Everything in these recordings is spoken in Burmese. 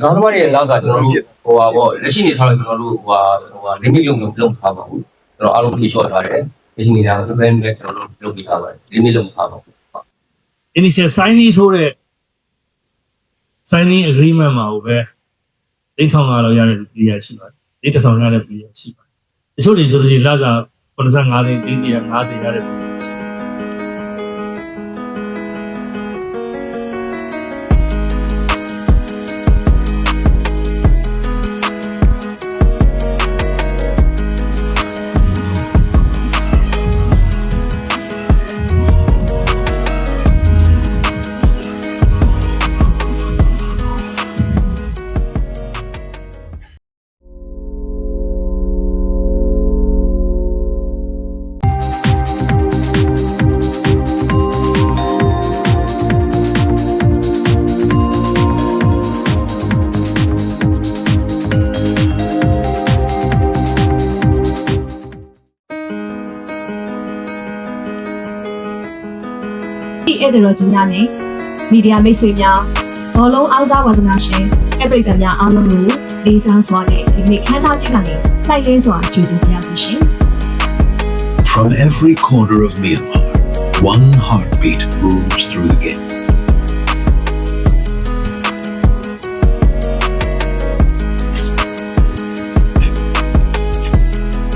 စားသမားတွေလောက်ကကျွန်တော်တို့ဟိုပါပေါ့လက်ရှိနေထားလို့ကျွန်တော်တို့ဟို limit လုံးထားပါဘူးကျွန်တော်အားလုံးဖြေလျှော့ထားတယ်လက်ရှိနေတာ plan ပဲကျွန်တော်တို့လုပ်ပြီးထားပါတယ် limit လုံးထားပါဘူး initial signing ထိုးတဲ့ signing agreement မှာကိုပဲ3500လောက်ရတဲ့ player ရှိပါတယ်4000ရတဲ့ player ရှိပါတယ်တချို့တွေဆိုလို့ရှိရင်လစာ85သိန်း50ရတဲ့ player ရှိတယ် အဲ့ဒါတော့ကြီးများနဲ့မီဒီယာမိတ်ဆွေများဘောလုံးအားစားဝါသနာရှင်အပရိသတ်များအားလုံးကိုလေးစားစွာနဲ့ဒီနေ့ခန်းသားကြီးကနေတိုက်ရင်းစွာကြိုဆိုကြရပါရှင် From every corner of Myanmar, one heartbeat moves through the game.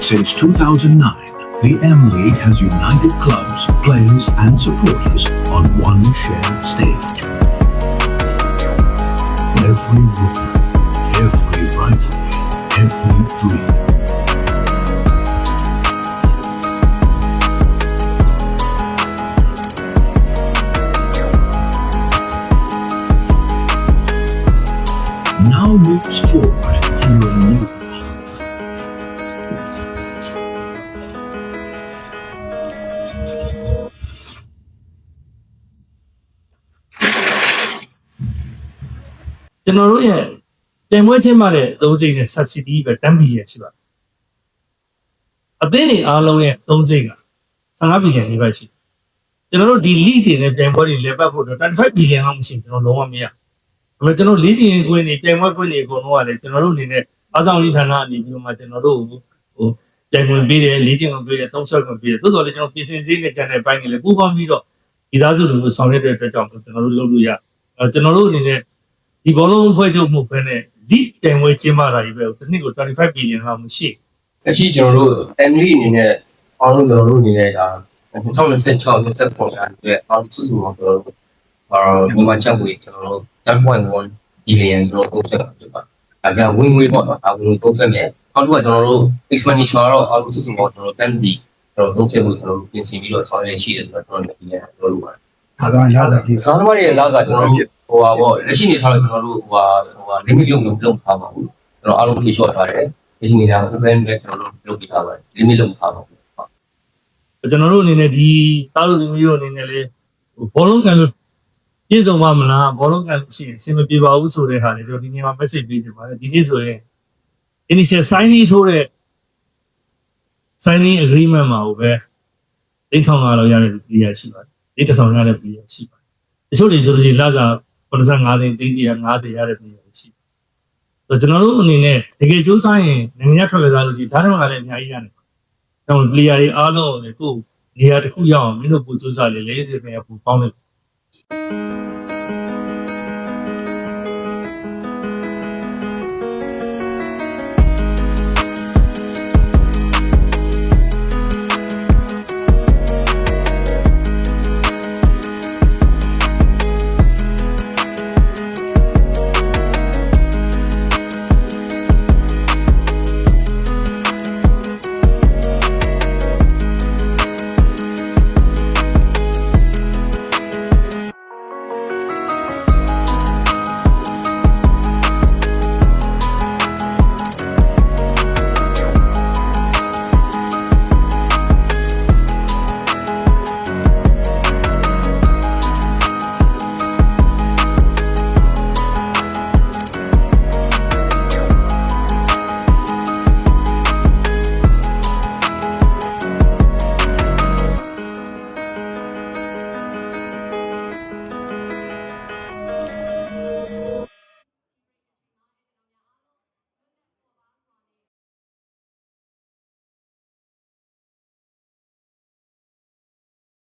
Since 2009, the M-League has united clubs, players and supporters on one shared stage. Every winner, every rivalry, every dream. Now moves forward through a new path. ကျွန်တော်တို့ရဲ့တင်ပွဲချင်းမှတဲ့3စိတ်နဲ့ subsidy ပဲ10 billion ရှိပါတယ်အသင်းတွေအားလုံးရဲ့3စိတ်က15 billion နေပါရှိကျွန်တော်တို့ဒီ league တွေနဲ့တင်ပွဲတွေလဲပတ်ဖို့တော့25 billion လောက်မရှိကျွန်တော်လုံးဝမရဒါပေမဲ့ကျွန်တော် league တွေကွင်းတွေတင်ပွဲကွင်းတွေအကုန်လုံးကလည်းကျွန်တော်တို့အနေနဲ့အားဆောင်ရေးဌာနအနေပြီးတော့မှကျွန်တော်တို့ဟိုတင်ပွဲပေးတယ်လေ့ကျင့်ခွင့်ပေးတယ်သုံးဆွဲခွင့်ပေးတယ်သို့တော်လည်းကျွန်တော်ပြင်ဆင်စည်းနဲ့ကြံတဲ့ဘိုင်းတွေလည်းပူးပေါင်းပြီးတော့ဒီသားစုတွေကိုဆောင်ရွက်တဲ့အတွက်ကြောင့်ကျွန်တော်တို့လုပ်လို့ရကျွန်တော်တို့အနေနဲ့ဒီဘောလုံးဖွဲ့ချုပ်မှုပဲနဲ့ဒီတင်ဝဲကျင်းပတာကြီးပဲတစ်နှစ်ကို25 billion လောက်မရှိလက်ရှိကျွန်တော်တို့ MD အနေနဲ့အားလုံးကျွန်တော်တို့အနေနဲ့ဒါ2026 29အတွက်အားလုံးစုစုပေါင်းကျွန်တော်တို့ဒီမှာချက်ဝေးကျွန်တော်တို့ 1.1 billion ကျွန်တော်တို့ထုတ်တာဖြစ်ပါတယ်ဒါကဝင်ငွေပေါ့နော်ဒါဝင်ငွေထုတ်ခဲ့မယ်အောက်တစ်ခါကျွန်တော်တို့ expenditure တော့အားလုံးစုစုပေါင်းကျွန်တော်တို့ 10 billion ကျွန်တော်တို့ထုတ်ခဲ့ဖို့ကျွန်တော်တို့ပြင်ဆင်ပြီးတော့ဆောင်ရွက်ရှိတယ်ဆိုတော့ကျွန်တော်တို့ဒီနေ့ပြောလို့ပါတယ်အားသမားလာတာဒီ စားသမားတွေလောက်ကကျွန်တော်တို့ဟိုပါပေါ့လက်ရှိနေထားလို့ကျွန်တော်တို့ဟို limit လုံးထားပါဘူးကျွန်တော်အားလုံးဖြေလျှော့ထားတယ်လက်ရှိနေတာ plan ပဲကျွန်တော်တို့လုပ်ပြီးထားပါတယ် limit လုံးထားပါဘူးကျွန်တော်တို့အနေနဲ့ဒီသားလူမျိုးအနေနဲ့လေဘောလုံးကန်လို့ပြည့်စုံပါမလားဘောလုံးကန်ရှိရင်အဆင်မပြေပါဘူးဆိုတဲ့ဟာလေကျွန်တော်ဒီနေ့မှာ message ပေးချင်ပါတယ်ဒီနေ့ဆိုရင် initial signing ထိုးတဲ့ signing agreement မှာကိုပဲ3500လောက်ရတဲ့ player ရှိပါတယ်4000ရတဲ့ player ရှိပါတယ်တချို့တွေဆိုလို့ရှိရင်လစာ85သိန်း50ရတဲ့ player ရှိတယ်ကျွန်တော်တို့အနေနဲ့တကယ်စူးစမ်းရင်နိုင်ငံထွက်ကစားလို့ဒီဓာတ်တော်ကလည်းအများကြီးရတယ်ကျွန်တော် player တွေအားလုံးကိုကိုနေရာတစ်ခုရောက်အောင်မင်းတို့ပူစူးစမ်းလေ40ပဲပူပေါင်းတယ်